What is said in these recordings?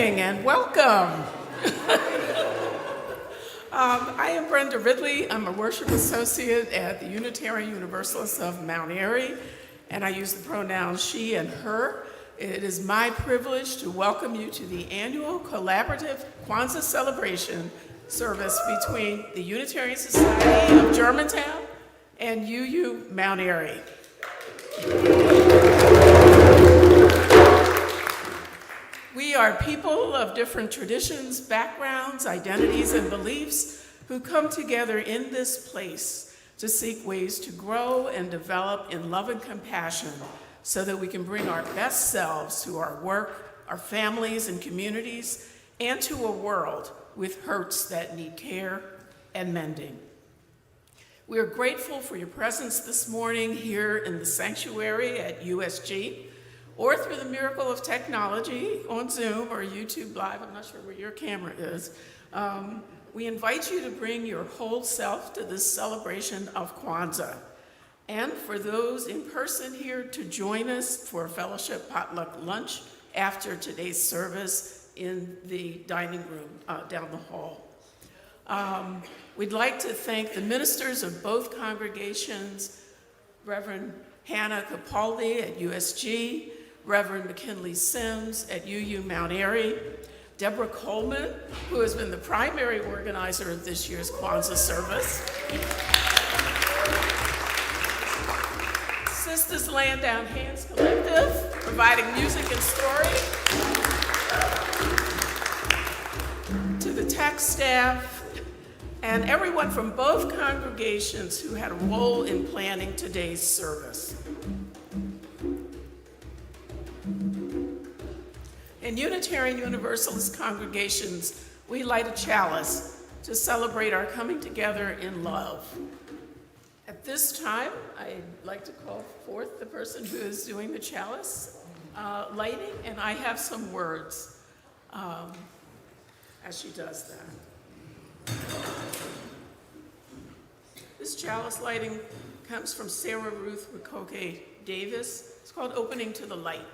morning and welcome. I am Brenda Ridley. I'm a worship associate at the Unitarian Universalists of Mount Airy, and I use the pronouns she and her. It is my privilege to welcome you to the annual collaborative Kwanzaa celebration service between the Unitarian Society of Germantown and UU Mount Airy. We are people of different traditions, backgrounds, identities, and beliefs who come together in this place to seek ways to grow and develop in love and compassion so that we can bring our best selves to our work, our families and communities, and to a world with hurts that need care and mending. We are grateful for your presence this morning here in the sanctuary at USG, or through the miracle of technology on Zoom or YouTube Live. I'm not sure where your camera is. We invite you to bring your whole self to this celebration of Kwanzaa. And for those in person here to join us for a fellowship potluck lunch after today's service in the dining room down the hall. We'd like to thank the ministers of both congregations, Reverend Hannah Capaldi at USG, Reverend McKinley Sims at UU Mount Airy, Deborah Coleman, who has been the primary organizer of this year's Kwanzaa service, Sisters Laying Down Hands Collective, providing music and story, to the tech staff, and everyone from both congregations who had a role in planning today's service. In Unitarian Universalist congregations, we light a chalice to celebrate our coming together in love. At this time, I'd like to call forth the person who is doing the chalice lighting, and I have some words as she does that. This chalice lighting comes from Sarah Ruth Wikoke Davis. It's called Opening to the Light.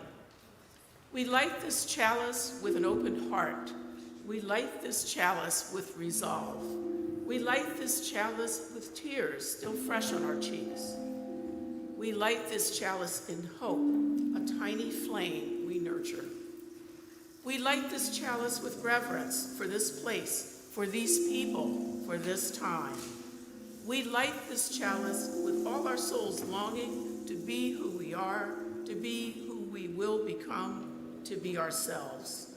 We light this chalice with an open heart. We light this chalice with resolve. We light this chalice with tears still fresh on our cheeks. We light this chalice in hope, a tiny flame we nurture. We light this chalice with reverence for this place, for these people, for this time. We light this chalice with all our souls longing to be who we are, to be who we will become, to be ourselves.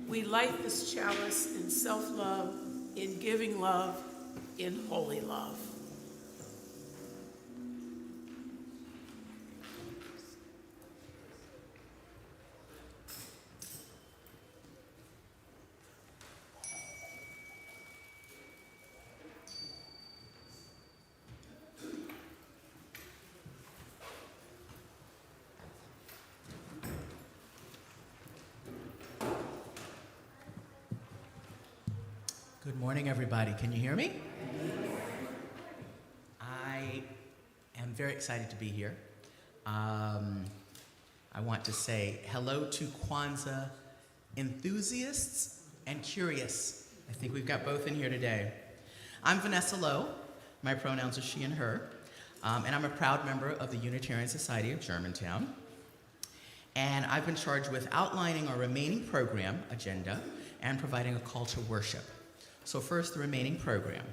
We light this chalice in self-love, in giving love, in holy love. Good morning, everybody. Can you hear me? I am very excited to be here. I want to say hello to Kwanzaa enthusiasts and curious. I think we've got both in here today. I'm Vanessa Lowe. My pronouns are she and her. And I'm a proud member of the Unitarian Society of Germantown. And I've been charged with outlining our remaining program agenda and providing a call to worship. So first, the remaining program.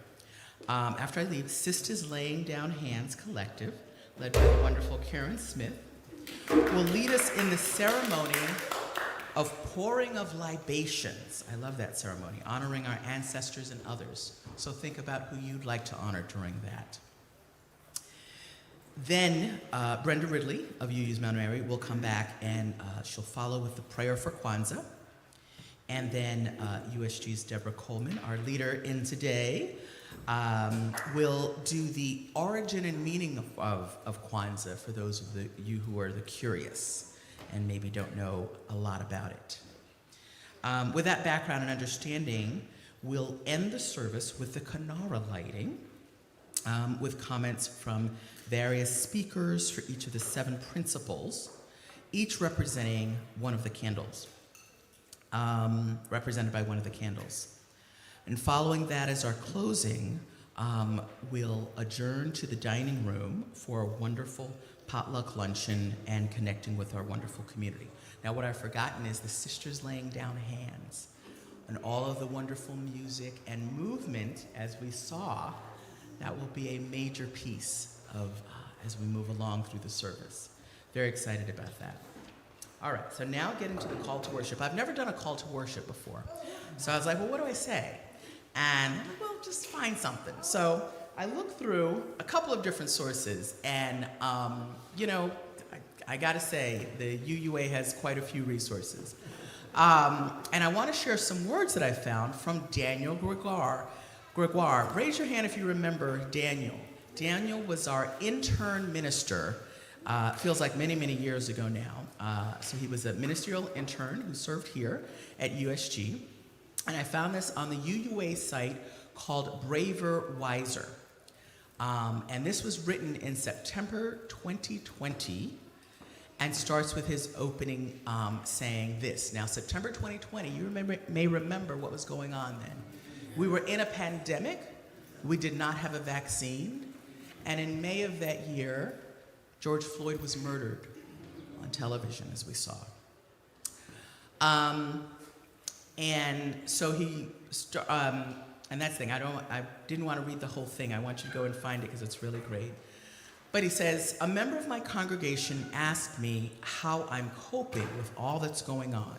After I leave, Sisters Laying Down Hands Collective, led by the wonderful Karen Smith, will lead us in the ceremony of pouring of libations. I love that ceremony, honoring our ancestors and others. So think about who you'd like to honor during that. Then Brenda Ridley of UU's Mount Airy will come back and she'll follow with the prayer for Kwanzaa. And then USG's Deborah Coleman, our leader in today, will do the origin and meaning of Kwanzaa for those of you who are the curious and maybe don't know a lot about it. With that background and understanding, we'll end the service with the Kanara lighting, with comments from various speakers for each of the 7 principles, each representing one of the candles. represented by one of the candles. And following that as our closing, we'll adjourn to the dining room for a wonderful potluck luncheon and connecting with our wonderful community. Now, what I've forgotten is the sisters laying down hands and all of the wonderful music and movement, as we saw. That will be a major piece of as we move along through the service. Very excited about that. All right, so now getting to the call to worship. I've never done a call to worship before. So I was like, well, what do I say? And, well, just find something. So I looked through a couple of different sources, and, I gotta say, the UUA has quite a few resources. And I wanna share some words that I found from Daniel Gregoire. Raise your hand if you remember Daniel. Daniel was our intern minister, feels like many, many years ago now. So he was a ministerial intern who served here at USG. And I found this on the UUA site called Braver Wiser. And this was written in September 2020 and starts with his opening saying this. Now, September 2020, you may remember what was going on then. We were in a pandemic. We did not have a vaccine. And in May of that year, George Floyd was murdered on television, as we saw. And so and that's the thing, I didn't want to read the whole thing. I want you to go and find it because it's really great. But he says, a member of my congregation asked me how I'm coping with all that's going on.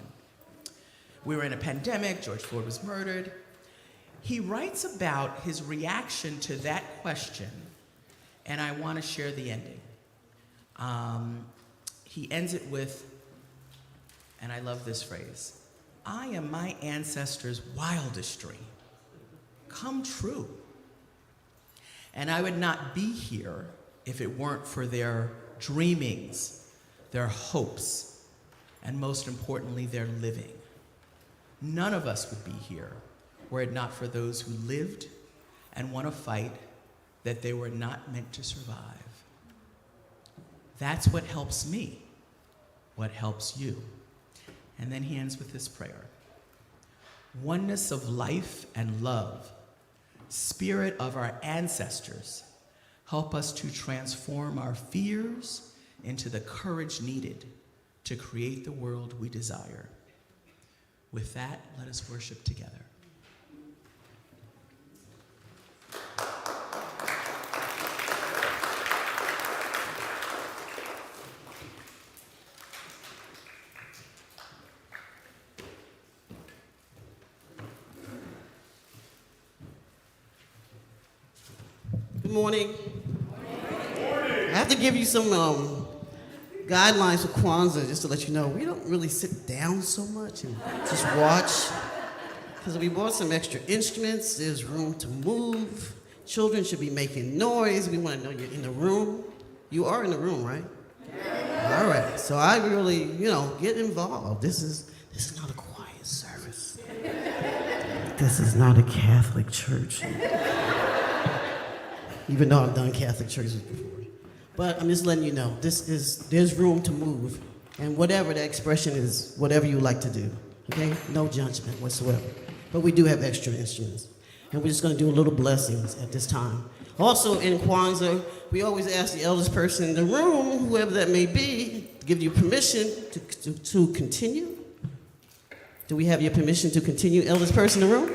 We were in a pandemic, George Floyd was murdered. He writes about his reaction to that question, and I want to share the ending. He ends it with, and I love this phrase, I am my ancestors' wildest dream come true. And I would not be here if it weren't for their dreamings, their hopes, and most importantly, their living. None of us would be here were it not for those who lived and won a fight that they were not meant to survive. That's what helps me, what helps you. And then he ends with this prayer. Oneness of life and love, spirit of our ancestors, help us to transform our fears into the courage needed to create the world we desire. With that, let us worship together. Good morning. I have to give you some guidelines for Kwanzaa, just to let you know. We don't really sit down so much and just watch, because we bought some extra instruments. There's room to move. Children should be making noise. We want to know you're in the room. You are in the room, right? Yeah. All right. So I really, get involved. This is not a quiet service. This is not a Catholic church. Even though I've done Catholic churches before. But I'm just letting you know, there's room to move. And whatever the expression is, whatever you like to do, okay? No judgment whatsoever. But we do have extra instruments. And we're just gonna do a little blessings at this time. Also in Kwanzaa, we always ask the eldest person in the room, whoever that may be, to give you permission to continue. Do we have your permission to continue, eldest person in the room?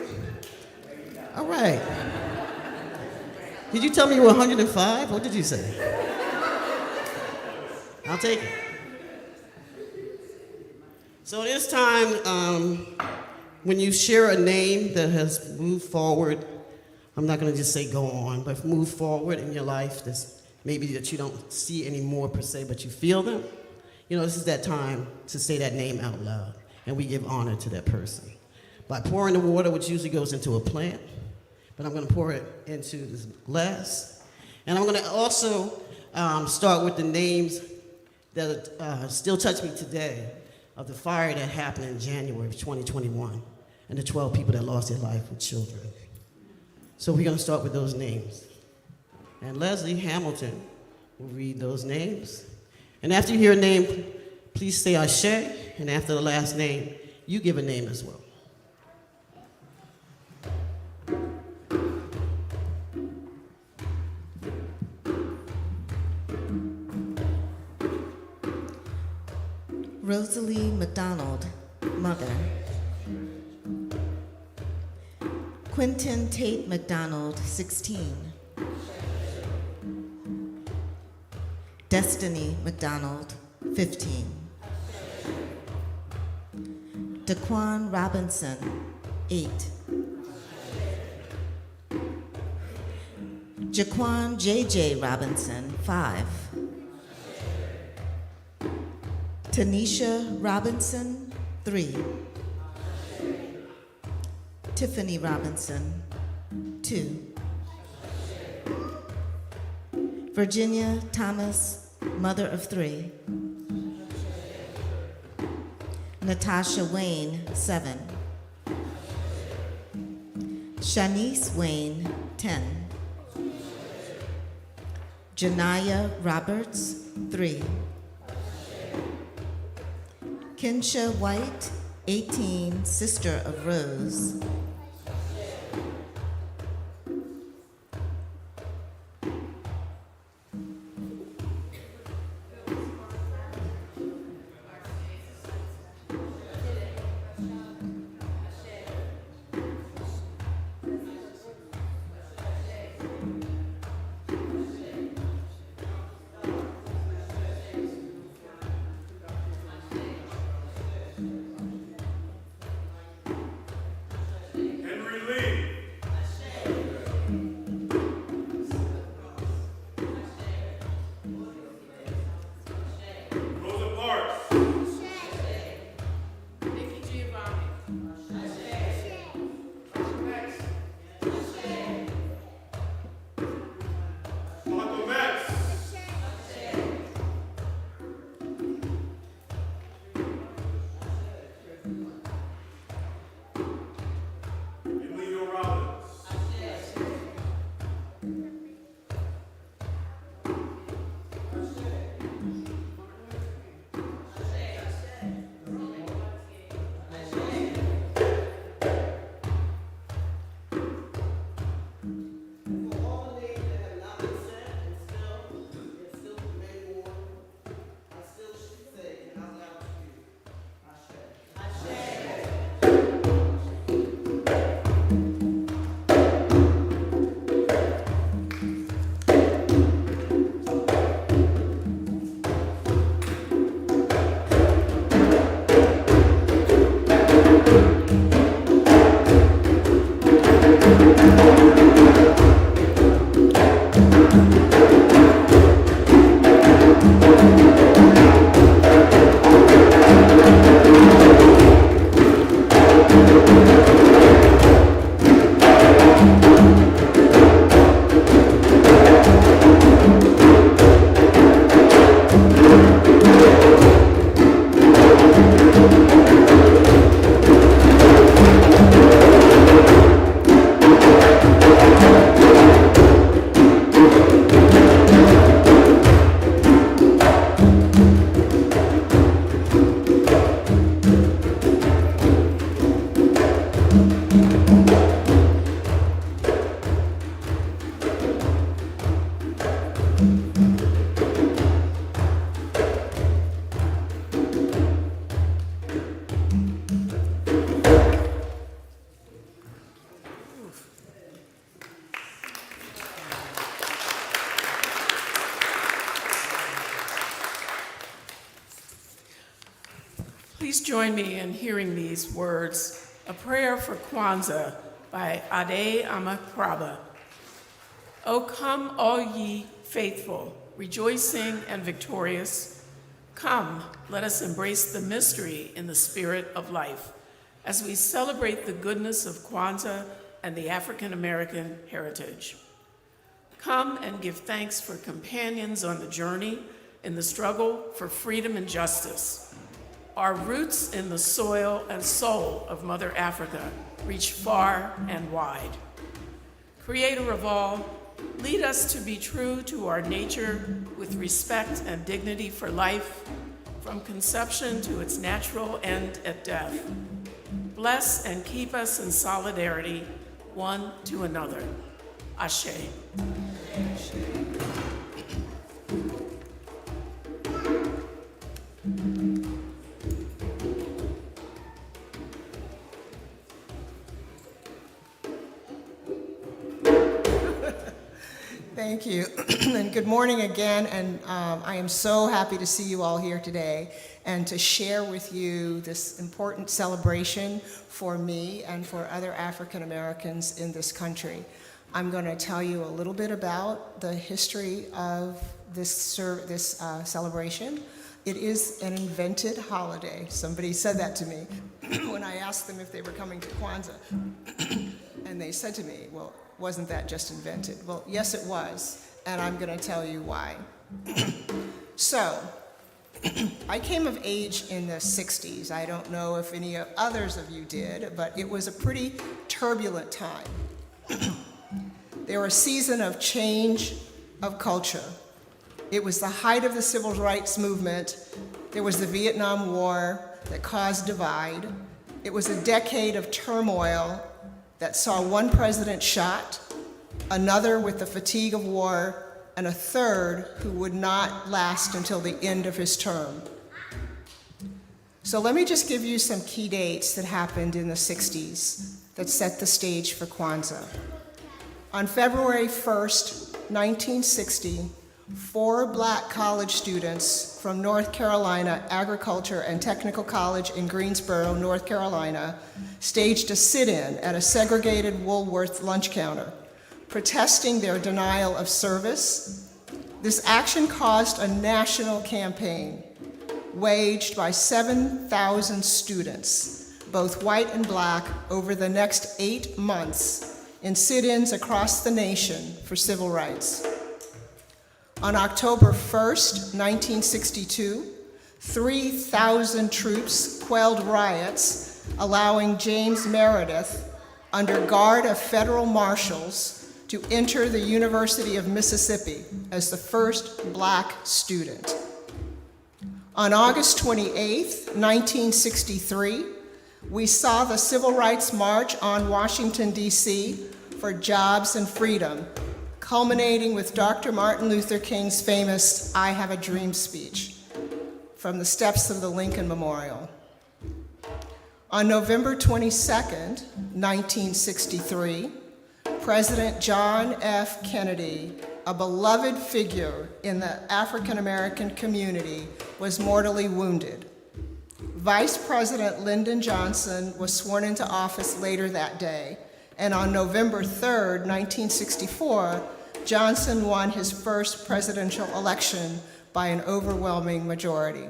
All right. Did you tell me you were 105? What did you say? I'll take it. So this time, when you share a name that has moved forward, I'm not going to just say go on, but move forward in your life, that's maybe that you don't see anymore per se, but you feel them. This is that time to say that name out loud, and we give honor to that person. By pouring the water, which usually goes into a plant, but I'm going to pour it into this glass. And I'm going to also start with the names that still touch me today of the fire that happened in January of 2021 and the 12 people that lost their life with children. So we're going to start with those names. And Leslie Hamilton will read those names. And after you hear a name, please say Ashe. And after the last name, you give a name as well. Rosalie McDonald, mother. Quentin Tate McDonald, 16. Destiny McDonald, 15. Daquan Robinson, 8. Jaquan J.J. Robinson, 5. Tanisha Robinson, 3. Tiffany Robinson, 2. Virginia Thomas, mother of 3. Natasha Wayne, 7. Shanice Wayne, 10. Janaya Roberts, 3. Kensha White, 18, sister of Rose. Please join me in hearing these words, a prayer for Kwanzaa by Ade Amakraba. O come, all ye faithful, rejoicing and victorious. Come, let us embrace the mystery in the spirit of life as we celebrate the goodness of Kwanzaa and the African American heritage. Come and give thanks for companions on the journey in the struggle for freedom and justice. Our roots in the soil and soul of Mother Africa reach far and wide. Creator of all, lead us to be true to our nature with respect and dignity for life, from conception to its natural end at death. bless and keep us in solidarity one to another. Ashe. Thank you, and good morning again, and I am so happy to see you all here today and to share with you this important celebration for me and for other African Americans in this country. I'm going to tell you a little bit about the history of this celebration. It is an invented holiday. Somebody said that to me when I asked them if they were coming to Kwanzaa, and they said to me, well, wasn't that just invented? Well, yes, it was, and I'm going to tell you why. So, I came of age in the 60s. I don't know if any others of you did, but it was a pretty turbulent time. They were a season of change of culture. It was the height of the civil rights movement. There was the Vietnam War that caused divide. It was a decade of turmoil that saw one president shot, another with the fatigue of war, and a third who would not last until the end of his term. So let me just give you some key dates that happened in the 60s that set the stage for Kwanzaa. On February 1st, 1960, 4 black college students from North Carolina Agriculture and Technical College in Greensboro, North Carolina, staged a sit-in at a segregated Woolworth lunch counter, protesting their denial of service. This action caused a national campaign waged by 7,000 students, both white and black, over the next 8 months in sit-ins across the nation for civil rights. On October 1st, 1962, 3,000 troops quelled riots, allowing James Meredith, under guard of federal marshals, to enter the University of Mississippi as the first black student. On August 28th, 1963, we saw the Civil Rights March on Washington, D.C. for jobs and freedom, culminating with Dr. Martin Luther King's famous "I Have a Dream" speech from the steps of the Lincoln Memorial. On November 22nd, 1963, President John F. Kennedy, a beloved figure in the African American community, was mortally wounded. Vice President Lyndon Johnson was sworn into office later that day, and on November 3rd, 1964, Johnson won his first presidential election by an overwhelming majority.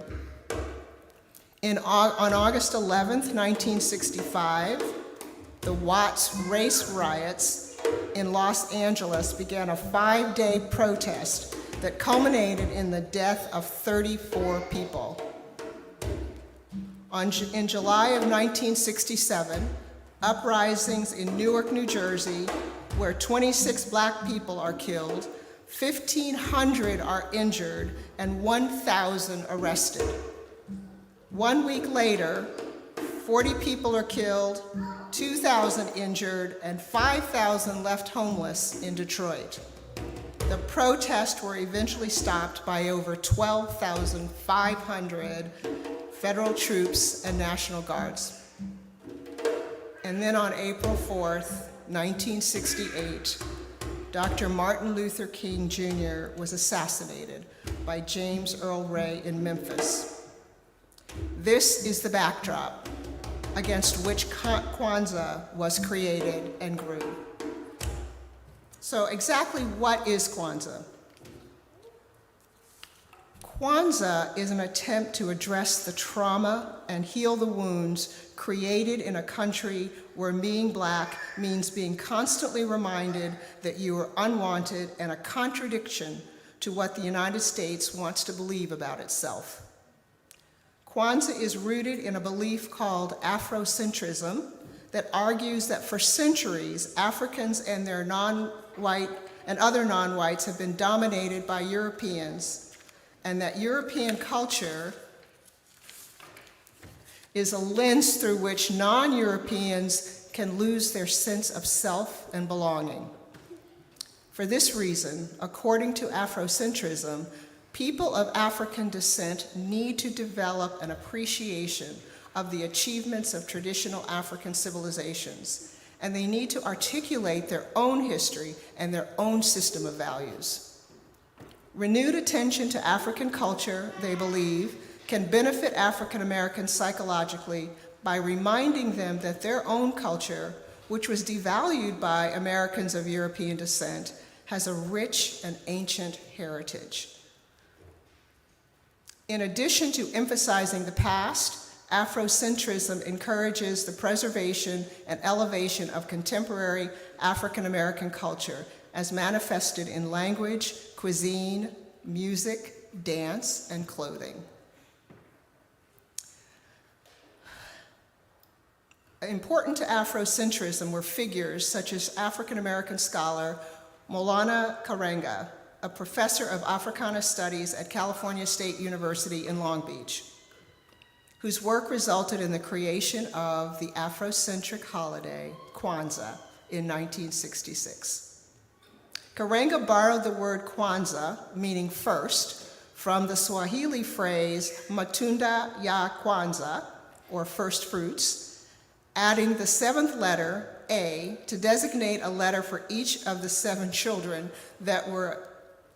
On August 11th, 1965, the Watts race riots in Los Angeles began a 5-day protest that culminated in the death of 34 people. In July of 1967, uprisings in Newark, New Jersey, where 26 black people are killed, 1,500 are injured, and 1,000 arrested. 1 week later, 40 people are killed, 2,000 injured, and 5,000 left homeless in Detroit. The protests were eventually stopped by over 12,500 federal troops and National Guards. And then on April 4th, 1968, Dr. Martin Luther King Jr. was assassinated by James Earl Ray in Memphis. This is the backdrop against which Kwanzaa was created and grew. So exactly what is Kwanzaa? Kwanzaa is an attempt to address the trauma and heal the wounds created in a country where being black means being constantly reminded that you are unwanted and a contradiction to what the United States wants to believe about itself. Kwanzaa is rooted in a belief called Afrocentrism that argues that for centuries, Africans and their non-white and other non-whites have been dominated by Europeans, and that European culture is a lens through which non-Europeans can lose their sense of self and belonging. For this reason, according to Afrocentrism, people of African descent need to develop an appreciation of the achievements of traditional African civilizations, and they need to articulate their own history and their own system of values. Renewed attention to African culture, they believe, can benefit African Americans psychologically by reminding them that their own culture, which was devalued by Americans of European descent, has a rich and ancient heritage. In addition to emphasizing the past, Afrocentrism encourages the preservation and elevation of contemporary African American culture as manifested in language, cuisine, music, dance, and clothing. Important to Afrocentrism were figures such as African American scholar Maulana Karenga, a professor of Africana Studies at California State University in Long Beach, whose work resulted in the creation of the Afrocentric holiday, Kwanzaa, in 1966. Karenga borrowed the word Kwanzaa, meaning first, from the Swahili phrase Matunda ya Kwanzaa, or first fruits, adding the seventh letter, A, to designate a letter for each of the 7 children that were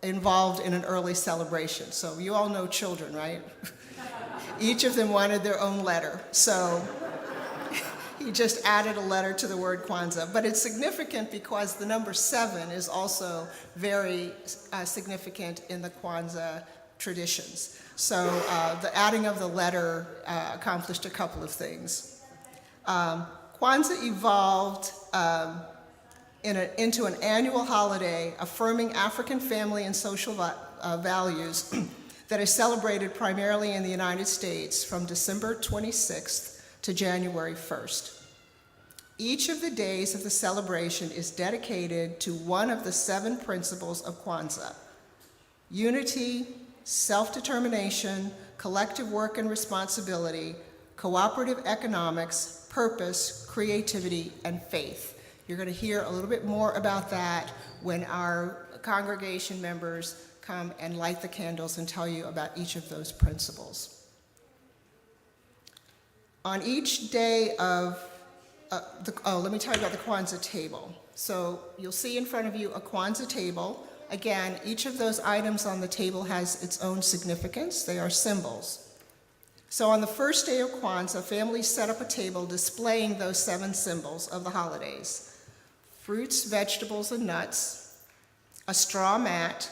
involved in an early celebration. So you all know children, right? Each of them wanted their own letter. So he just added a letter to the word Kwanzaa. But it's significant because the number 7 is also very significant in the Kwanzaa traditions. So the adding of the letter accomplished a couple of things. Kwanzaa evolved into an annual holiday affirming African family and social values that is celebrated primarily in the United States from December 26th to January 1st. Each of the days of the celebration is dedicated to one of the 7 principles of Kwanzaa: unity, self-determination, collective work and responsibility, cooperative economics, purpose, creativity, and faith. You're going to hear a little bit more about that when our congregation members come and light the candles and tell you about each of those principles. On each day of, let me tell you about the Kwanzaa table. So you'll see in front of you a Kwanzaa table. Again, each of those items on the table has its own significance. They are symbols. So on the first day of Kwanzaa, families set up a table displaying those 7 symbols of the holidays: fruits, vegetables, and nuts, a straw mat,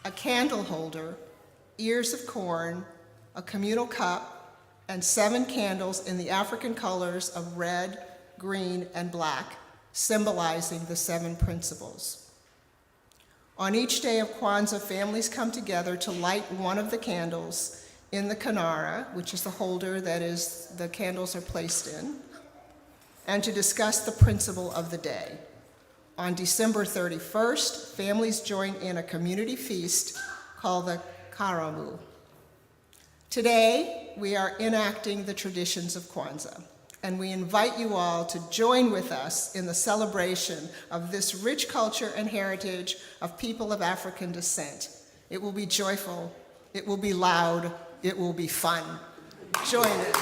a candle holder, ears of corn, a communal cup, and 7 candles in the African colors of red, green, and black, symbolizing the 7 principles. On each day of Kwanzaa, families come together to light one of the candles in the kinara, which is the holder that the candles are placed in, and to discuss the principle of the day. On December 31st, families join in a community feast called the Karamu. Today, we are enacting the traditions of Kwanzaa, and we invite you all to join with us in the celebration of this rich culture and heritage of people of African descent. It will be joyful, it will be loud, it will be fun. Join it.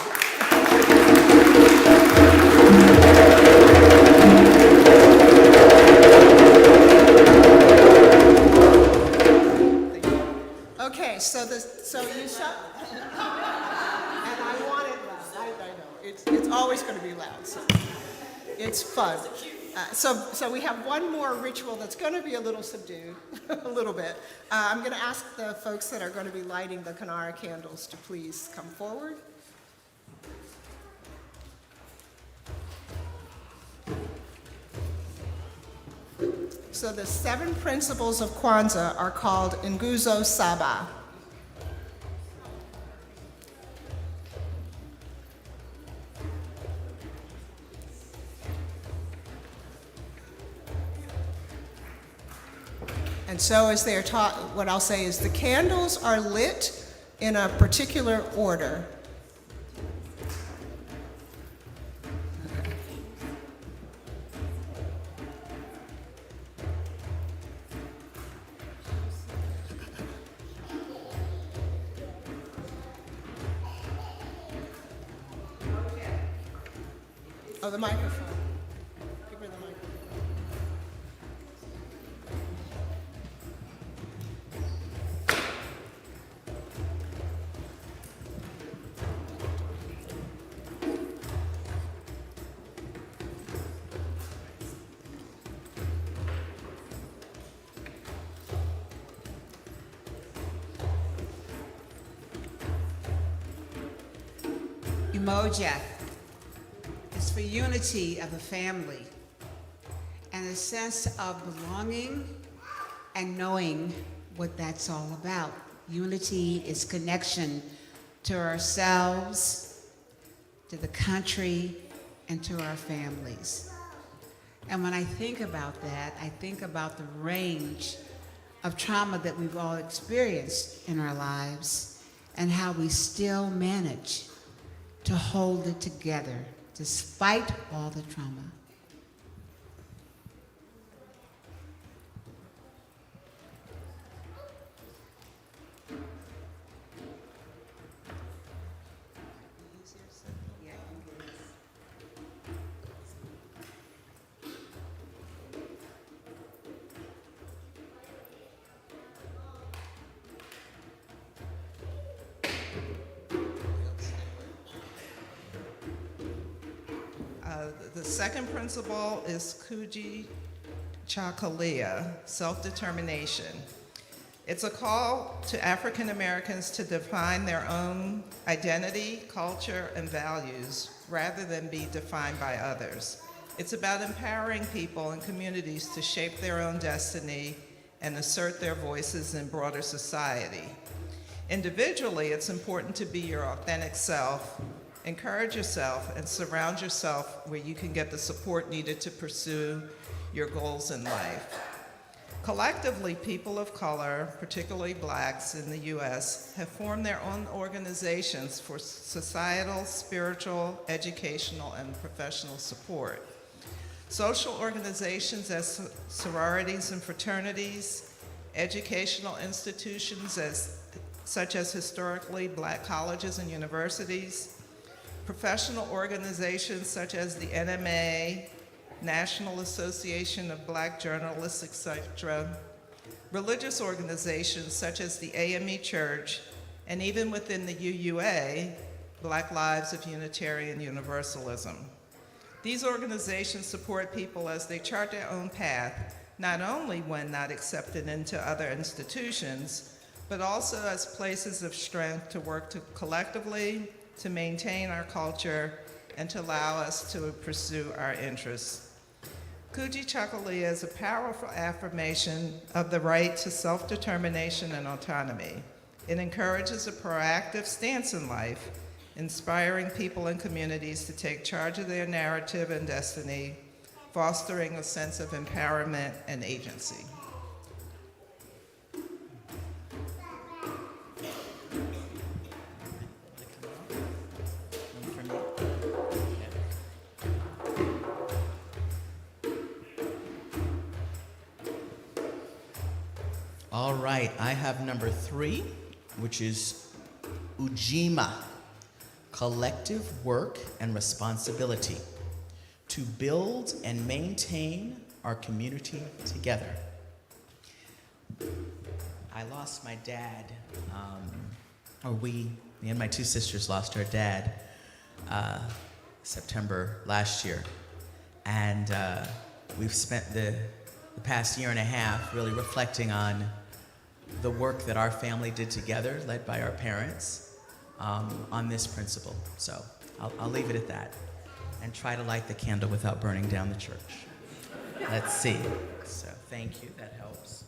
Okay, so you shut, and I want it loud. I know it's always going to be loud. So it's fun. So we have one more ritual that's going to be a little subdued, a little bit. I'm going to ask the folks that are going to be lighting the Kinara candles to please come forward. So the 7 principles of Kwanzaa are called Nguzo Saba. And so as they are taught, what I'll say is the candles are lit in a particular order. Oh, the microphone. Give her the microphone. Umoja is for unity of a family and a sense of belonging and knowing what that's all about. Unity is connection to ourselves, to the country, and to our families. And when I think about that, I think about the range of trauma that we've all experienced in our lives and how we still manage to hold it together despite all the trauma. The second principle is Kuji Chakalia, self-determination. It's a call to African Americans to define their own identity, culture, and values rather than be defined by others. It's about empowering people and communities to shape their own destiny and assert their voices in broader society. Individually, it's important to be your authentic self, encourage yourself, and surround yourself where you can get the support needed to pursue your goals in life. Collectively, people of color, particularly blacks in the US, have formed their own organizations for societal, spiritual, educational, and professional support. Social organizations as sororities and fraternities, educational institutions such as historically black colleges and universities, professional organizations such as the NMA, National Association of Black Journalists, etc., religious organizations such as the AME Church, and even within the UUA, Black Lives of Unitarian Universalism. These organizations support people as they chart their own path, not only when not accepted into other institutions, but also as places of strength to work collectively to maintain our culture and to allow us to pursue our interests. Kuji Chakalia is a powerful affirmation of the right to self-determination and autonomy. It encourages a proactive stance in life, inspiring people and communities to take charge of their narrative and destiny, fostering a sense of empowerment and agency. All right, I have number 3, which is Ujima, collective work and responsibility to build and maintain our community together. I lost my dad, me and my 2 sisters lost our dad September last year. And we've spent the past year and a half really reflecting on the work that our family did together, led by our parents, on this principle. So I'll leave it at that and try to light the candle without burning down the church. Let's see. So thank you, that helps.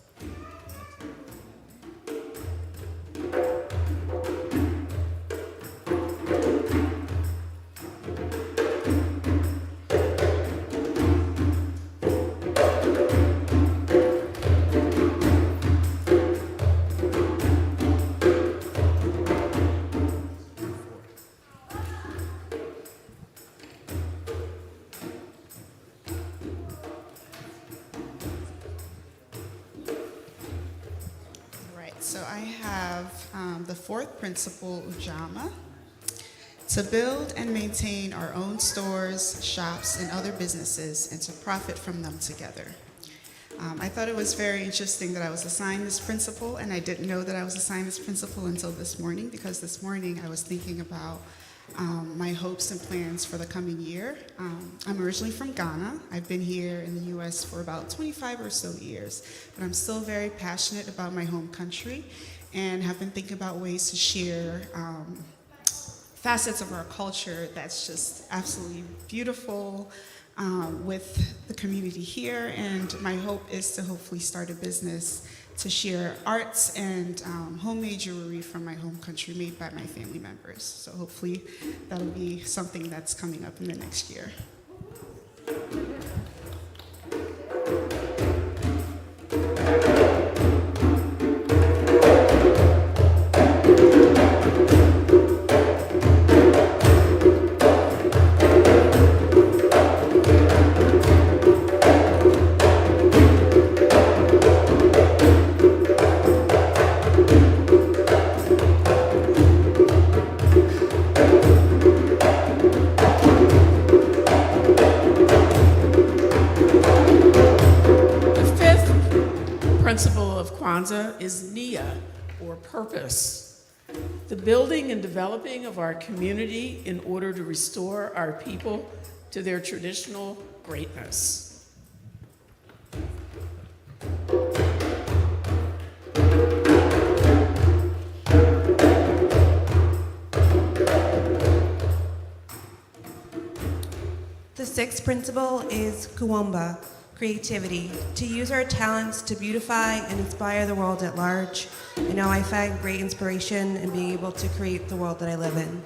So I have the 4th principle, Ujama. to build and maintain our own stores, shops, and other businesses, and to profit from them together. I thought it was very interesting that I was assigned this principal, and I didn't know that I was assigned this principal until this morning, because this morning I was thinking about my hopes and plans for the coming year. I'm originally from Ghana. I've been here in the U.S. for about 25 or so years, but I'm still very passionate about my home country and have been thinking about ways to share facets of our culture that's just absolutely beautiful with the community here. And my hope is to hopefully start a business to share arts and homemade jewelry from my home country made by my family members. So hopefully that'll be something that's coming up in the next year. Principle of Kwanzaa is Nia, or purpose. The building and developing of our community in order to restore our people to their traditional greatness. The sixth principle is Kuomba, creativity, to use our talents to beautify and inspire the world at large. You know, I find great inspiration in being able to create the world that I live in.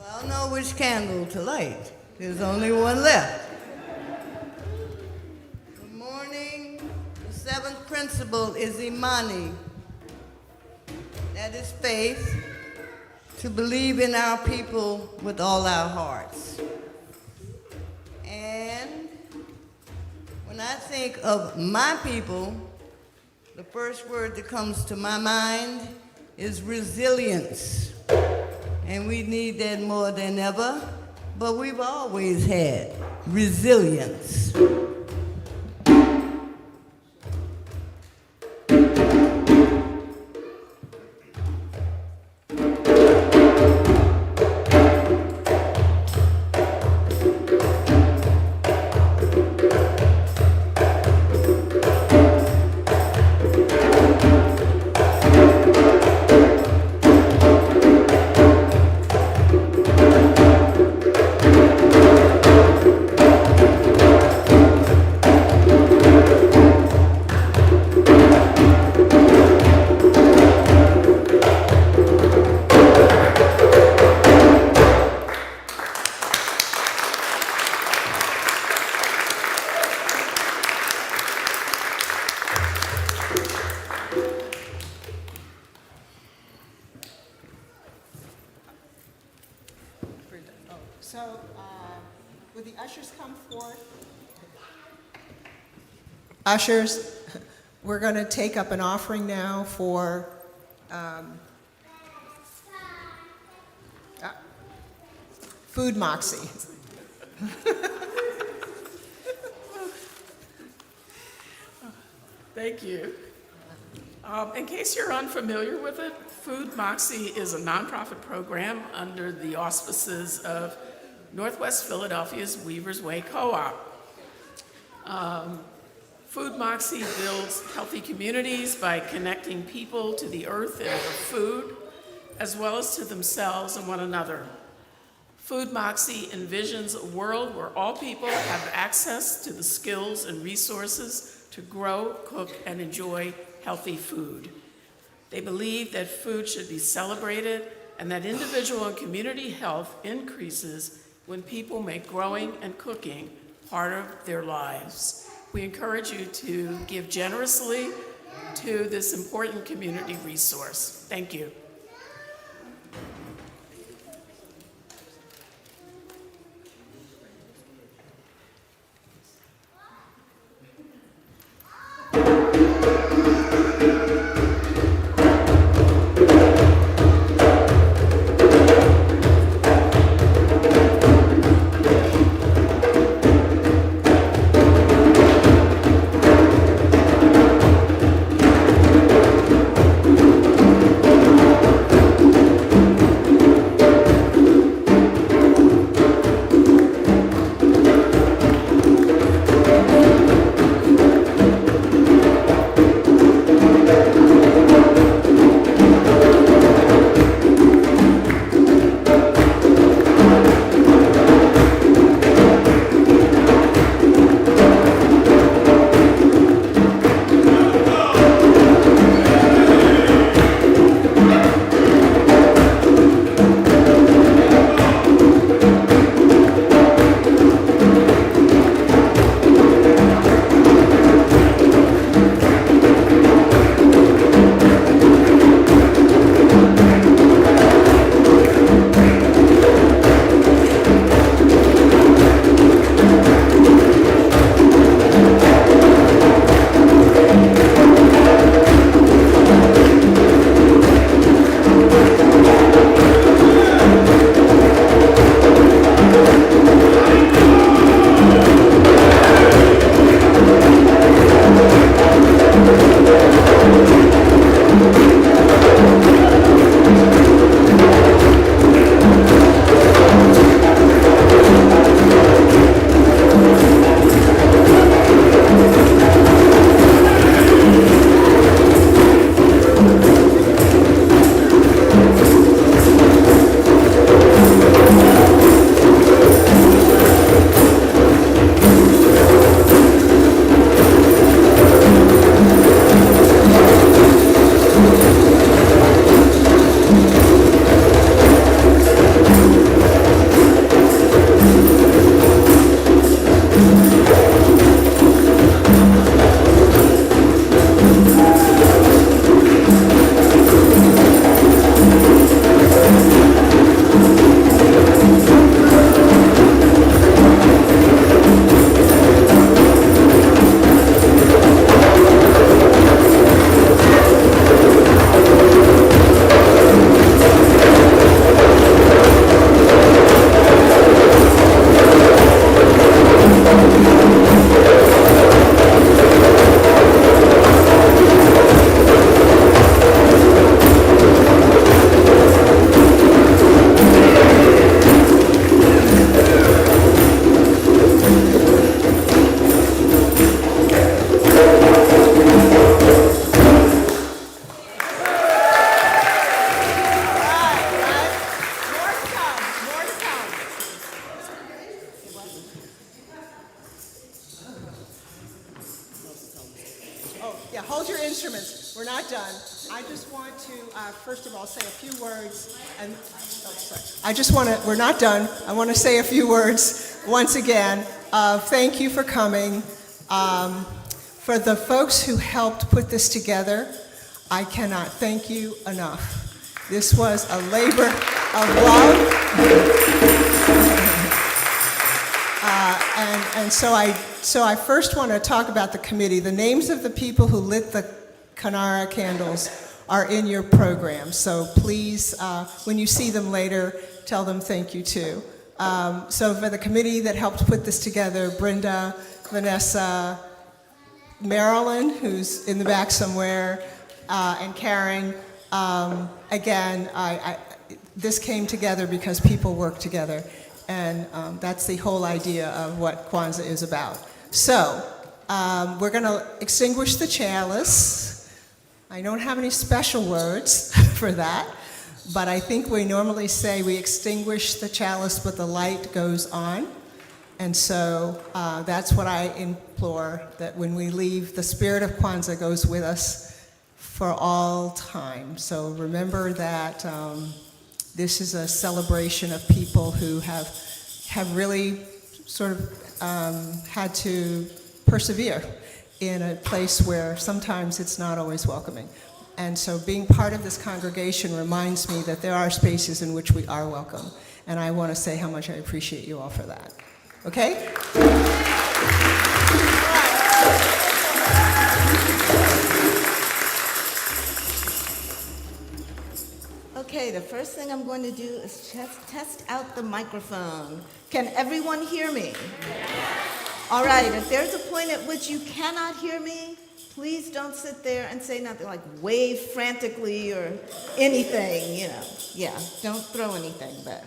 Well, I know which candle to light. There's only one left. Good morning. The seventh principle is Imani. That is faith, to believe in our people with all our hearts. And when I think of my people, the first word that comes to my mind is resilience. And we need that more than ever, but we've always had resilience. So, would the ushers come forth? Ushers, we're going to take up an offering now for Food Moxie. Thank you. In case you're unfamiliar with it, Food Moxie is a nonprofit program under the auspices of Northwest Philadelphia's Weaver's Way Co-op. Food Moxie builds healthy communities by connecting people to the earth and their food, as well as to themselves and one another. Food Moxie envisions a world where all people have access to the skills and resources to grow, cook, and enjoy healthy food. They believe that food should be celebrated and that individual and community health increases when people make growing and cooking part of their lives. We encourage you to give generously to this important community resource. Thank you. Yeah, hold your instruments. We're not done. I just want to, first of all, say a few words. We're not done. I want to say a few words once again. Thank you for coming. For the folks who helped put this together, I cannot thank you enough. This was a labor of love. So I first want to talk about the committee. The names of the people who lit the Kanara candles are in your program. So please, when you see them later, tell them thank you too. So for the committee that helped put this together, Brenda, Vanessa, Marilyn, who's in the back somewhere, and Karen, again, this came together because people work together. And that's the whole idea of what Kwanzaa is about. So, we're going to extinguish the chalice. I don't have any special words for that, but I think we normally say we extinguish the chalice, but the light goes on. And so that's what I implore, that when we leave, the spirit of Kwanzaa goes with us for all time. So remember that this is a celebration of people who have really sort of had to persevere in a place where sometimes it's not always welcoming. And so being part of this congregation reminds me that there are spaces in which we are welcome. And I want to say how much I appreciate you all for that. Okay? Okay, the first thing I'm going to do is test out the microphone. Can everyone hear me? All right, if there's a point at which you cannot hear me, please don't sit there and say nothing, like wave frantically or anything, you know. Yeah, don't throw anything, but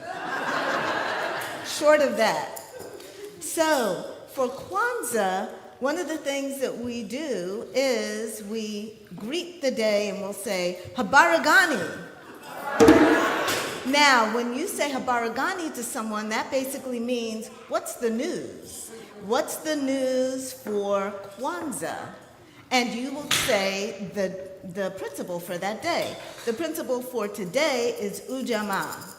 short of that. So, for Kwanzaa, one of the things that we do is we greet the day and we'll say, Habaragani. Now, when you say Habaragani to someone, that basically means, what's the news? What's the news for Kwanzaa? And you will say the principle for that day. The principle for today is Ujamaa.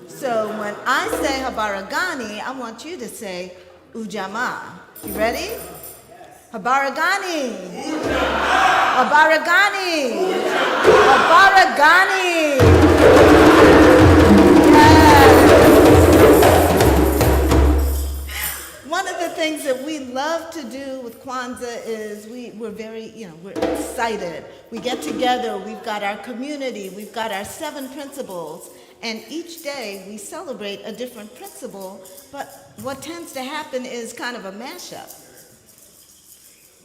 So when I say Habaragani, I want you to say Ujamaa. You ready? Habaragani. Habaragani. Habaragani. One of the things that we love to do with Kwanzaa is we're very, we're excited. We get together, we've got our community, we've got our 7 principles, and each day we celebrate a different principle, but what tends to happen is kind of a mashup.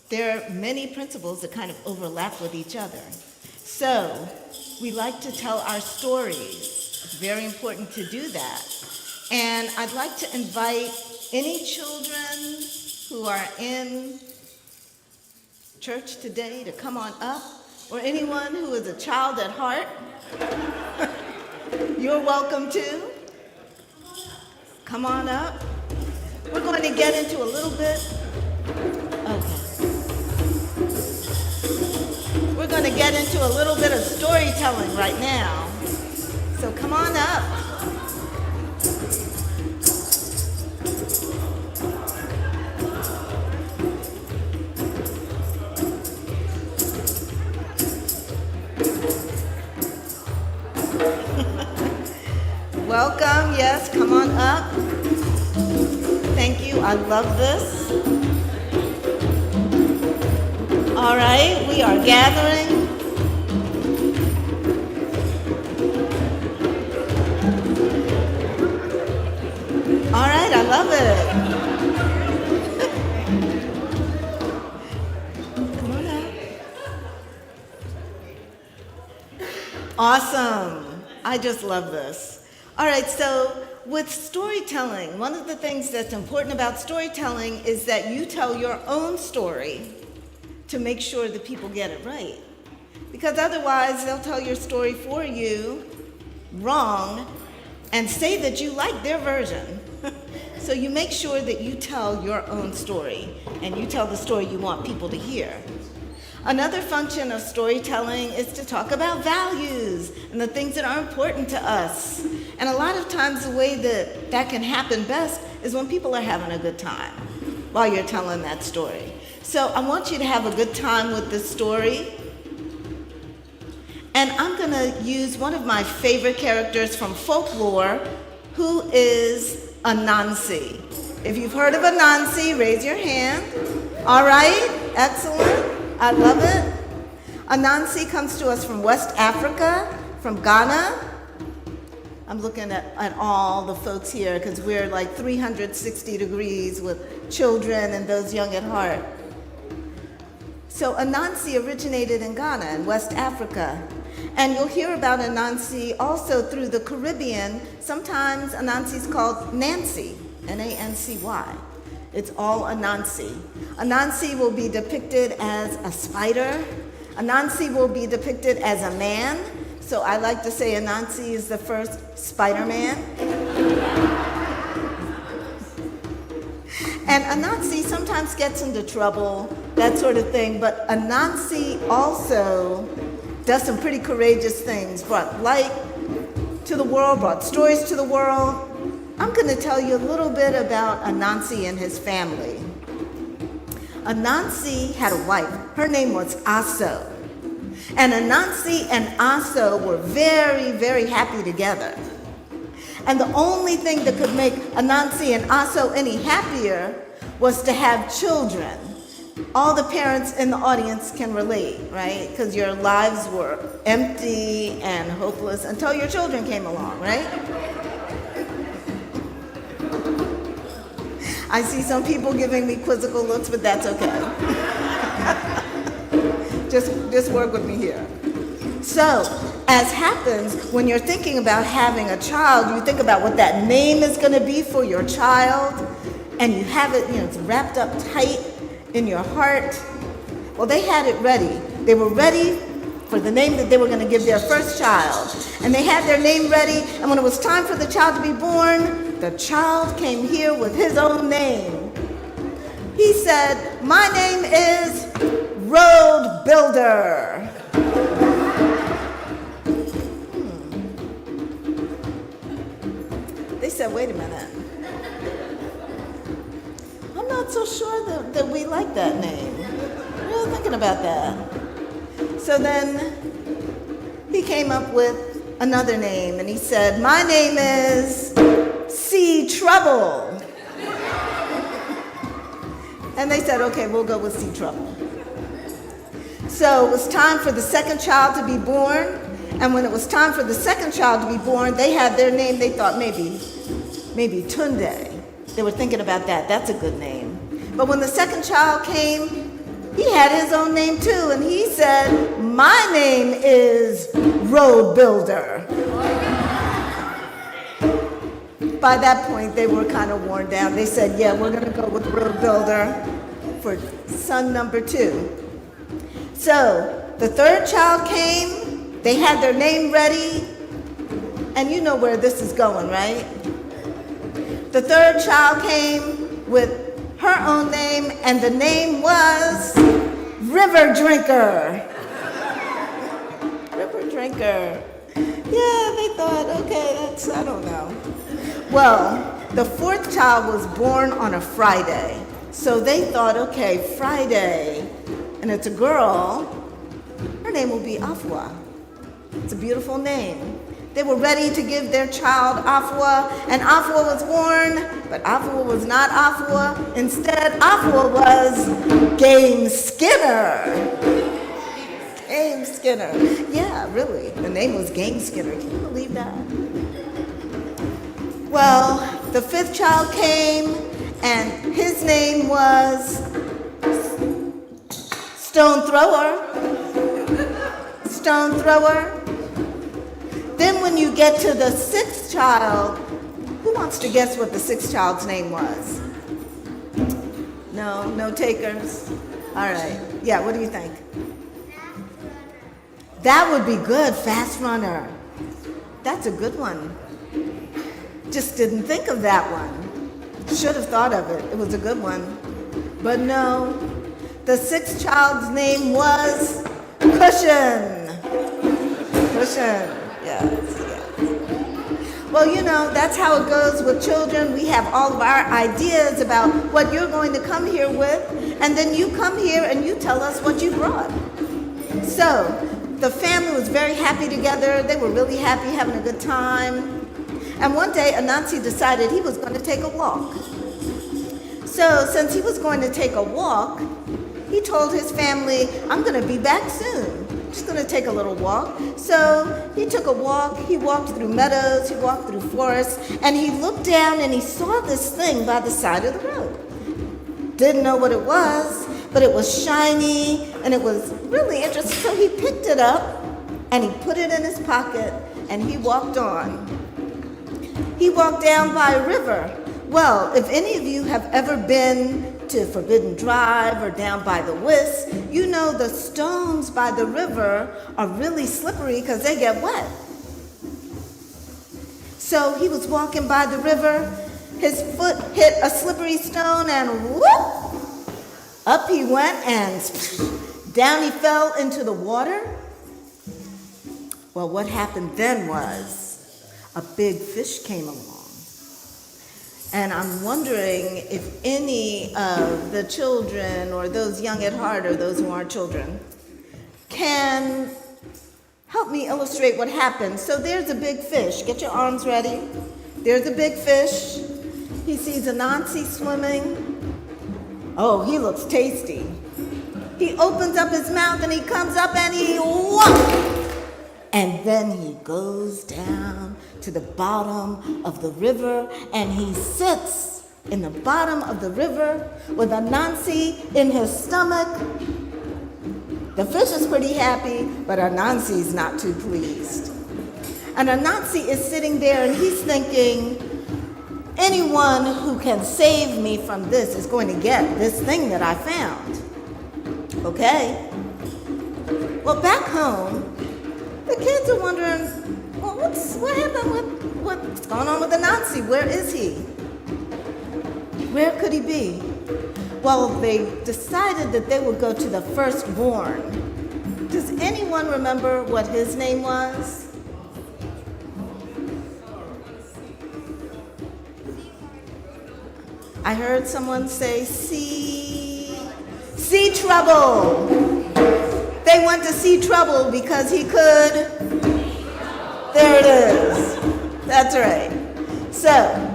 There are many principles that kind of overlap with each other. So we like to tell our stories. It's very important to do that. And I'd like to invite any children who are in church today to come on up, or anyone who is a child at heart, you're welcome to. Come on up. We're going to get into a little bit. Okay. We're going to get into a little bit of storytelling right now. So come on up. Welcome, yes, come on up. Thank you, I love this. All right, we are gathering. All right, I love it. Come on up. Awesome, I just love this. All right, so with storytelling, one of the things that's important about storytelling is that you tell your own story to make sure that people get it right. Because otherwise, they'll tell your story for you wrong and say that you like their version. So you make sure that you tell your own story, and you tell the story you want people to hear. Another function of storytelling is to talk about values and the things that are important to us. And a lot of times the way that that can happen best is when people are having a good time while you're telling that story. So I want you to have a good time with this story. And I'm going to use one of my favorite characters from folklore, who is Anansi. If you've heard of Anansi, raise your hand. All right, excellent. I love it. Anansi comes to us from West Africa, from Ghana. I'm looking at all the folks here because we're like 360 degrees with children and those young at heart. So Anansi originated in Ghana in West Africa. And you'll hear about Anansi also through the Caribbean. Sometimes Anansi's called Nancy, Nancy. It's all Anansi. Anansi will be depicted as a spider. Anansi will be depicted as a man. So I like to say Anansi is the first Spider-Man. And Anansi sometimes gets into trouble, that sort of thing, but Anansi also does some pretty courageous things, brought light to the world, brought stories to the world. I'm going to tell you a little bit about Anansi and his family. Anansi had a wife. Her name was Aso. And Anansi and Aso were very, very happy together. And the only thing that could make Anansi and Aso any happier was to have children. All the parents in the audience can relate, right? Because your lives were empty and hopeless until your children came along, right? I see some people giving me quizzical looks, but that's okay. Just work with me here. So, as happens, when you're thinking about having a child, you think about what that name is going to be for your child, and you have it, it's wrapped up tight in your heart. Well, they had it ready. They were ready for the name that they were going to give their first child. And they had their name ready, and when it was time for the child to be born, the child came here with his own name. He said, "My name is Road Builder." They said, "Wait a minute. I'm not so sure that we like that name. We're thinking about that." So then he came up with another name, and he said, "My name is Sea Trouble." And they said, "Okay, we'll go with Sea Trouble." So it was time for the second child to be born, and when it was time for the second child to be born, they had their name. They thought maybe Tunde. They were thinking about that. That's a good name. But when the second child came, he had his own name too, and he said, "My name is Road Builder." By that point, they were kind of worn down. They said, "Yeah, we're going to go with Road Builder for son number 2. So the third child came. They had their name ready. And you know where this is going, right? The third child came with her own name, and the name was River Drinker. River Drinker. Yeah, they thought, okay, I don't know. Well, the fourth child was born on a Friday. So they thought, okay, Friday, and it's a girl, her name will be Afua. It's a beautiful name. They were ready to give their child Afua, and Afua was born, but Afua was not Afua. Instead, Afua was Game Skinner. Game Skinner. Yeah, really. The name was Game Skinner. Can you believe that? Well, the fifth child came, and his name was Stone Thrower. Stone Thrower. Then when you get to the sixth child, who wants to guess what the sixth child's name was? No takers? All right. Yeah, what do you think? That would be good, Fast Runner. That's a good one. Just didn't think of that one. Should have thought of it. It was a good one. But no, the sixth child's name was Cushion. Cushion. Yes. Well, that's how it goes with children. We have all of our ideas about what you're going to come here with, and then you come here and you tell us what you brought. So, the family was very happy together. They were really happy, having a good time. And one day, Anansi decided he was going to take a walk. So, since he was going to take a walk, he told his family, "I'm going to be back soon. Just going to take a little walk." So he took a walk. He walked through meadows. He walked through forests. And he looked down and he saw this thing by the side of the road. Didn't know what it was, but it was shiny and it was really interesting. So he picked it up and he put it in his pocket and he walked on. He walked down by a river. Well, if any of you have ever been to Forbidden Drive or down by the Whisk, you know the stones by the river are really slippery because they get wet. So he was walking by the river, his foot hit a slippery stone and whoop, up he went and down he fell into the water. Well, what happened then was a big fish came along. And I'm wondering if any of the children or those young at heart or those who aren't children can help me illustrate what happened. So there's a big fish. Get your arms ready. There's a big fish. He sees Anansi swimming. Oh, he looks tasty. He opens up his mouth and he comes up and he whoops. And then he goes down to the bottom of the river and he sits in the bottom of the river with Anansi in his stomach. The fish is pretty happy, but Anansi's not too pleased. And Anansi is sitting there and he's thinking, anyone who can save me from this is going to get this thing that I found. Okay. Well, back home, the kids are wondering, well, what happened what's going on with Anansi? Where is he? Where could he be? Well, they decided that they would go to the firstborn. Does anyone remember what his name was? I heard someone say, Sea Trouble. They went to Sea Trouble because he could. There it is. That's right. So,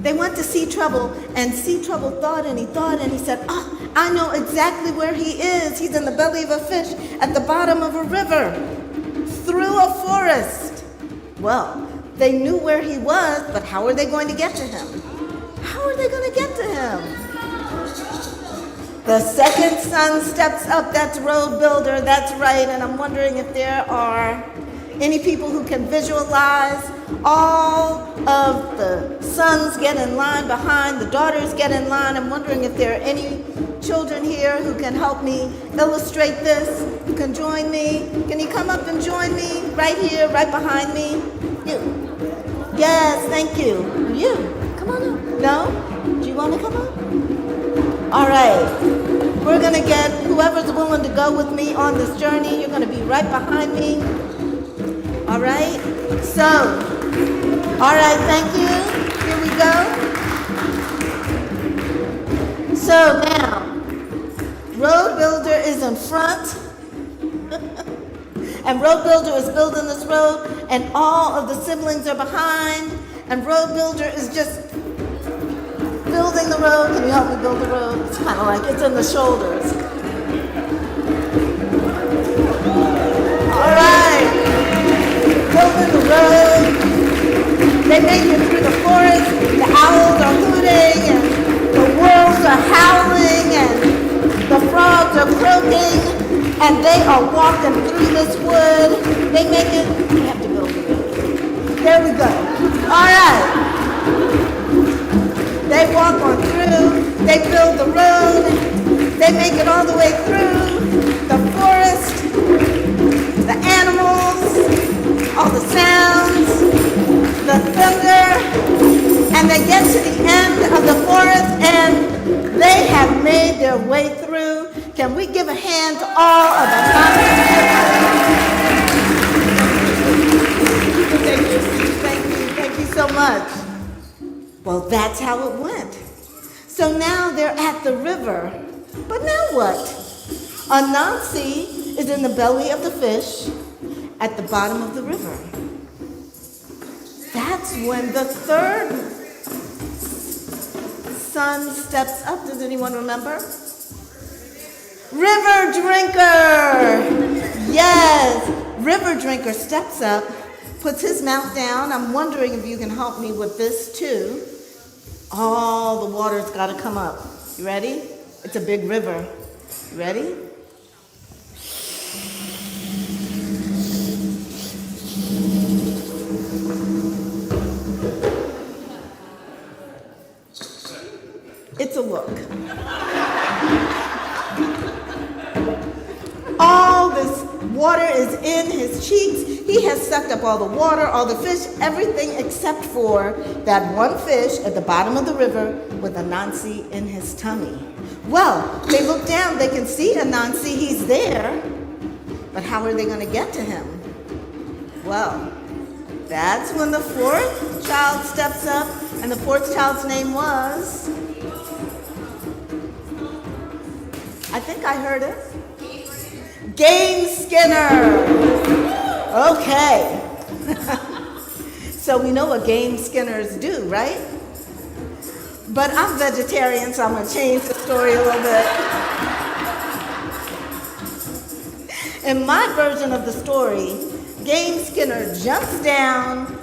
they went to Sea Trouble, and Sea Trouble thought, and he said, I know exactly where he is. He's in the belly of a fish at the bottom of a river, through a forest. Well, they knew where he was, but how are they going to get to him? How are they going to get to him? The second son steps up. That's Road Builder. That's right. And I'm wondering if there are any people who can visualize all of the sons get in line behind, the daughters get in line. I'm wondering if there are any children here who can help me illustrate this, who can join me. Can you come up and join me right here, right behind me? You. Yes, thank you. You. Come on up. No? Do you want to come up? All right. We're going to get whoever's willing to go with me on this journey. You're going to be right behind me. All right? So, all right, thank you. Here we go. So now, Road Builder is in front. And Road Builder is building this road, and all of the siblings are behind, and Road Builder is just building the road. Can you help me build the road? It's kind of like it's in the shoulders. All right. Building the road. They make it through the forest. The owls are hooting, and the wolves are howling, and the frogs are croaking, and they are walking through this wood. They make it. We have to build the road. There we go. All right. They walk on through, they build the road, they make it all the way through the forest, the animals, all the sounds, the thunder, and they get to the end of the forest and they have made their way through. Can we give a hand to all of the Thank you so much. Well, that's how it went. So now they're at the river. But now what? Anansi is in the belly of the fish at the bottom of the river. That's when the third son steps up. Does anyone remember? River Drinker! Yes, River Drinker steps up, puts his mouth down. I'm wondering if you can help me with this too. All the water's got to come up. You ready? It's a big river. You ready? It's a look. All this water is in his cheeks. He has sucked up all the water, all the fish, everything except for that one fish at the bottom of the river with Anansi in his tummy. Well, they look down, they can see Anansi, he's there, but how are they going to get to him? Well, That's when the fourth child steps up, and the fourth child's name was, I think I heard it. Game Skinner. Okay. So we know what game skinners do, right? But I'm vegetarian, so I'm gonna change the story a little bit. In my version of the story, Game Skinner jumps down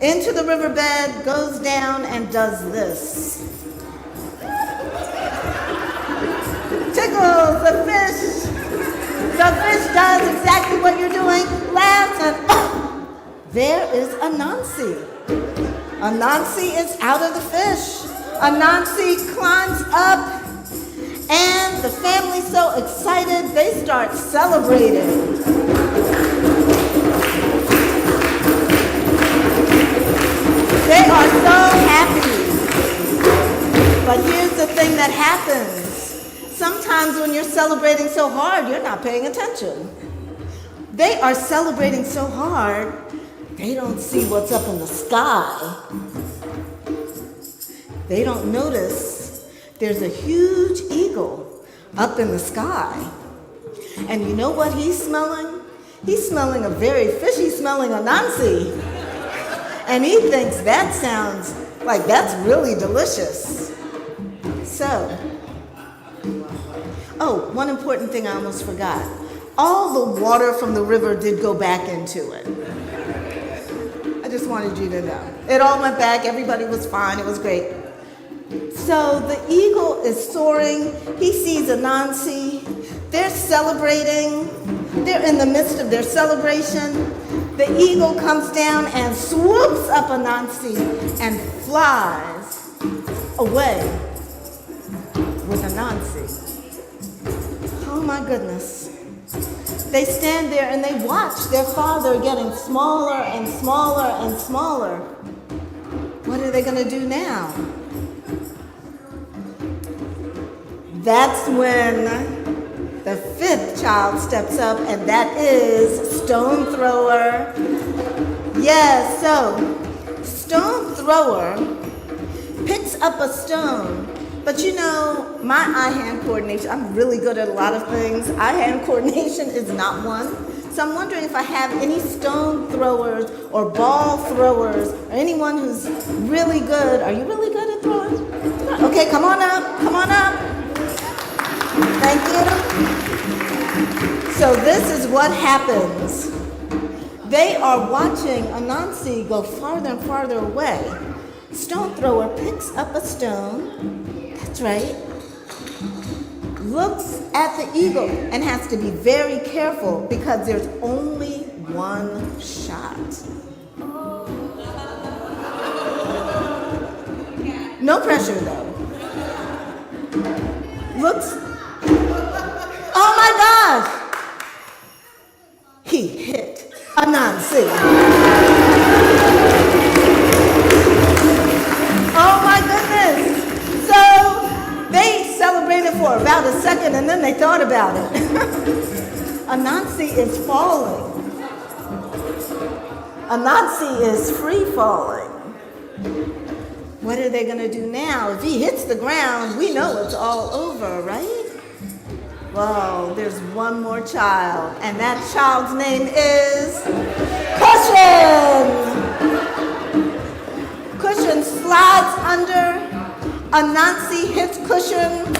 into the riverbed, goes down, and does this. Tickles the fish. The fish does exactly what you're doing, laughs, and there is Anansi. Anansi is out of the fish. Anansi climbs up, and the family's so excited, they start celebrating. They are so happy. But here's the thing that happens. Sometimes when you're celebrating so hard, you're not paying attention. They are celebrating so hard, they don't see what's up in the sky. They don't notice there's a huge eagle up in the sky. And you know what he's smelling? He's smelling a very fishy smelling Anansi. And he thinks that sounds like that's really delicious. So, oh, one important thing I almost forgot. All the water from the river did go back into it. I just wanted you to know. It all went back, everybody was fine, it was great. So the eagle is soaring, he sees Anansi, they're celebrating, they're in the midst of their celebration. The eagle comes down and swoops up Anansi and flies away with Anansi. Oh my goodness. They stand there and they watch their father getting smaller and smaller and smaller. What are they going to do now? That's when the fifth child steps up, and that is Stone Thrower. Yes, so Stone Thrower picks up a stone, but you know, my eye-hand coordination, I'm really good at a lot of things. Eye-hand coordination is not one. So I'm wondering if I have any stone throwers or ball throwers or anyone who's really good. Are you really good at throwing? Okay, come on up, come on up. Thank you. So this is what happens. They are watching Anansi go farther and farther away. Stone Thrower picks up a stone, that's right, looks at the eagle and has to be very careful because there's only one shot. No pressure though. Looks, oh my gosh! He hit Anansi. Oh my goodness! So they celebrated for about a second and then they thought about it. Anansi is falling. Anansi is free falling. What are they going to do now? If he hits the ground, we know it's all over, right? Well, there's one more child, and that child's name is Cushion. Cushion slides under. Anansi hits Cushion.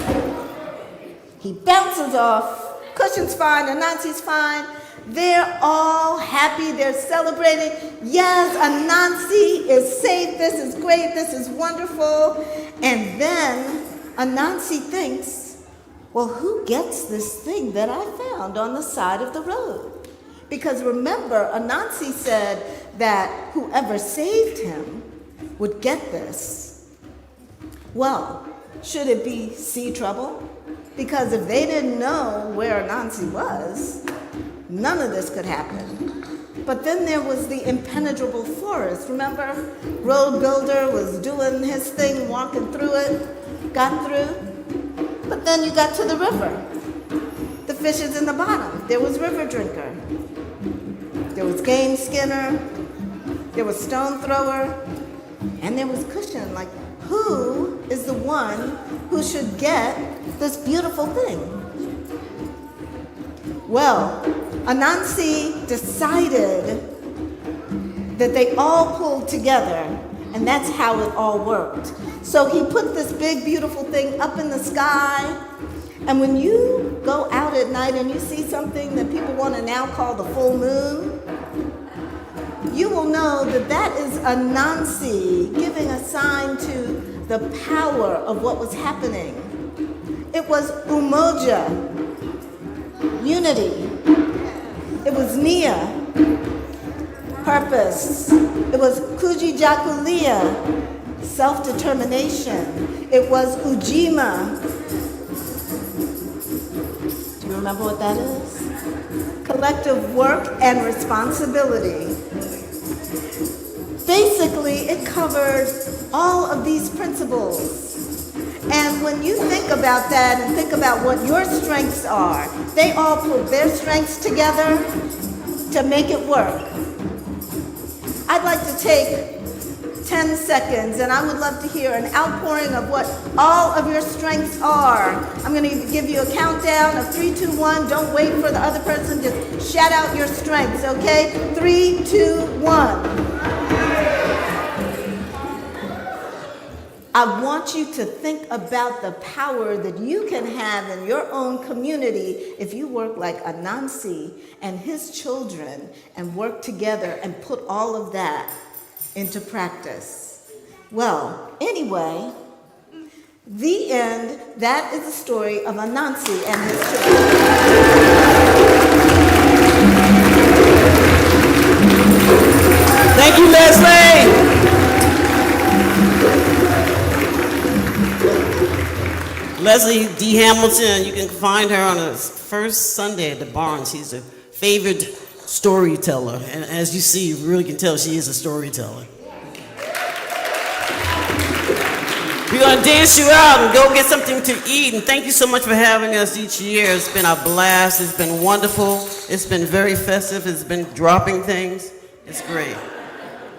He bounces off. Cushion's fine, Anansi's fine. They're all happy, they're celebrating. Yes, Anansi is safe, this is great, this is wonderful. And then Anansi thinks, well, who gets this thing that I found on the side of the road? Because remember, Anansi said that whoever saved him would get this. Well, should it be sea trouble? Because if they didn't know where Anansi was, none of this could happen. But then there was the impenetrable forest. Remember, Road Builder was doing his thing, walking through it, got through. But then you got to the river. The fish is in the bottom. There was River Drinker. There was Game Skinner. there was stone thrower, and there was cushion. Like, who is the one who should get this beautiful thing? Well, Anansi decided that they all pulled together, and that's how it all worked. So he put this big, beautiful thing up in the sky, and when you go out at night and you see something that people want to now call the full moon, you will know that that is Anansi giving a sign to the power of what was happening. It was Umoja, unity. It was Nia, purpose. It was Kujichagulia, self-determination. It was Ujima. Do you remember what that is? Collective work and responsibility. Basically, it covered all of these principles. And when you think about that and think about what your strengths are, they all put their strengths together to make it work. I'd like to take 10 seconds, and I would love to hear an outpouring of what all of your strengths are. I'm going to give you a countdown of 3, 2, 1. Don't wait for the other person. Just shout out your strengths, okay? 3, 2, 1. I want you to think about the power that you can have in your own community if you work like Anansi and his children and work together and put all of that into practice. Well, anyway, the end. That is the story of Anansi and his children. Thank you, Leslie. Leslie D. Hamilton, you can find her on the first Sunday at the barn. She's a favored storyteller. And as you see, you really can tell she is a storyteller. We're going to dance you out and go get something to eat. And thank you so much for having us each year. It's been a blast. It's been wonderful. It's been very festive. It's been dropping things. It's great.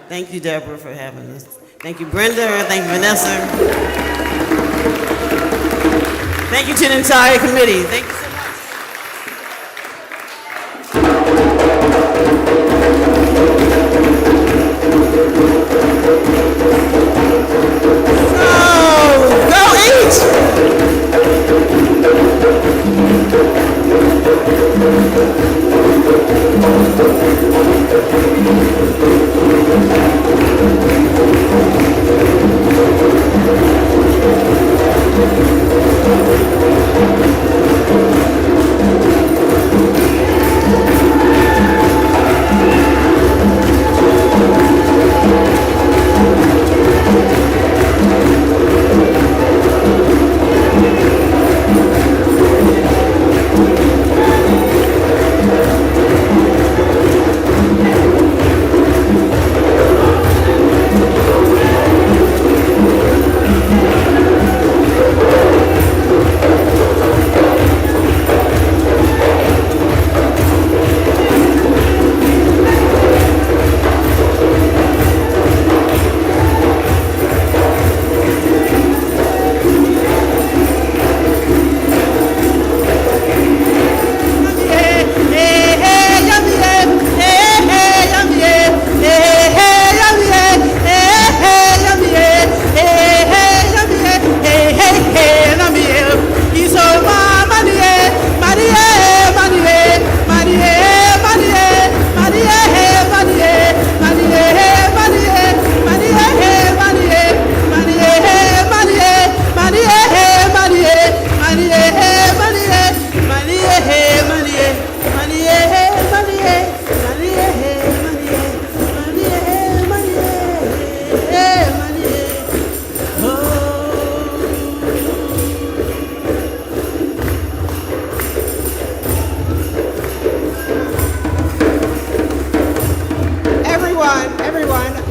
Thank you, Deborah, for having us. Thank you, Brenda. Thank you, Vanessa. Thank you to the entire committee. Thank you so much.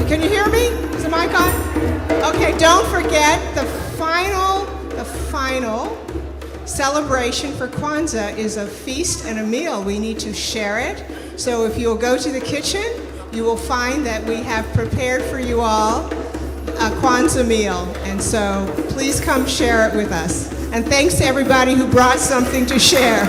Can you hear me? Is the mic on? Okay, don't forget the final celebration for Kwanzaa is a feast and a meal. We need to share it. So if you'll go to the kitchen you will find that we have prepared for you all a Kwanzaa meal. And so please come share it with us. And thanks to everybody who brought something to share.